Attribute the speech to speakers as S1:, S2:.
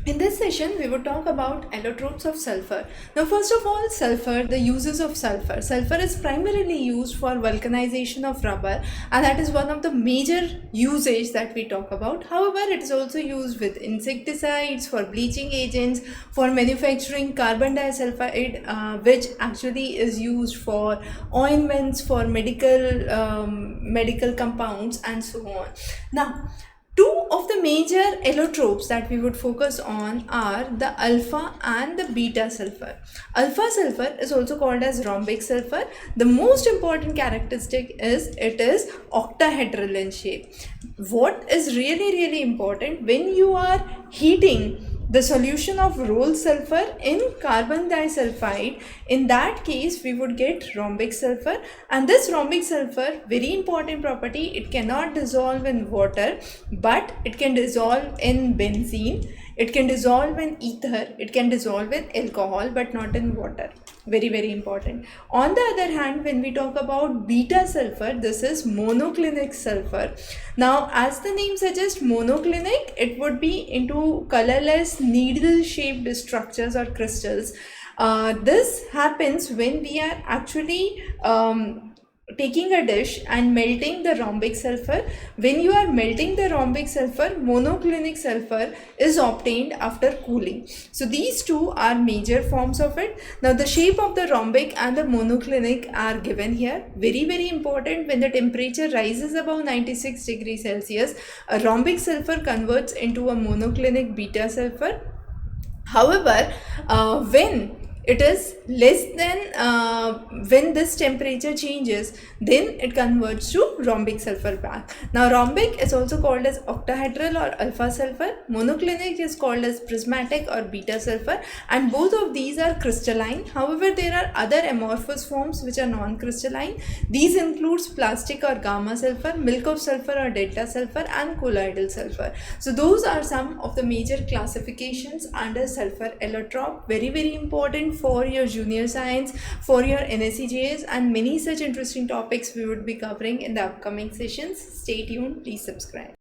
S1: In this session, we would talk about allotropes of sulfur. Now, first of all, sulfur, the uses of sulfur. Sulfur is primarily used for vulcanization of rubber, and that is one of the major usage that we talk about. However, it is also used with insecticides, for bleaching agents, for manufacturing carbon disulfide, which actually is used for ointments, for medical compounds, and so on. Now, two of the major allotropes that we would focus on are the alpha and the beta sulfur. Alpha sulfur is also called as rhombic sulfur. The most important characteristic is it is octahedral in shape. What is really important when you are heating the solution of rolled sulfur in carbon disulfide, in that case we would get rhombic sulfur, and this rhombic sulfur, very important property, it cannot dissolve in water, but it can dissolve in benzene, it can dissolve in ether, it can dissolve in alcohol, but not in water. Very important. On the other hand, when we talk about beta sulfur, this is monoclinic sulfur. Now, as the name suggests, monoclinic, it would be into colorless needle shaped structures or crystals. This happens when we are actually taking a dish and melting the rhombic sulfur. When you are melting the rhombic sulfur, monoclinic sulfur is obtained after cooling. So these two are major forms of it. Now the shape of the rhombic and the monoclinic are given here. Very important. When the temperature rises above 96 degrees Celsius, a rhombic sulfur converts into a monoclinic beta sulfur. However, when it is less than, when this temperature changes, then it converts to rhombic sulfur back. Now rhombic is also called as octahedral or alpha sulfur. Monoclinic is called as prismatic or beta sulfur, and both of these are crystalline. However, there are other amorphous forms which are non-crystalline. These includes plastic or gamma sulfur, milk of sulfur or delta sulfur, and colloidal sulfur. So those are some of the major classifications under sulfur allotrope. Very important for your junior science, for your NSCJs, and many such interesting topics we would be covering in the upcoming sessions. Stay tuned, please subscribe.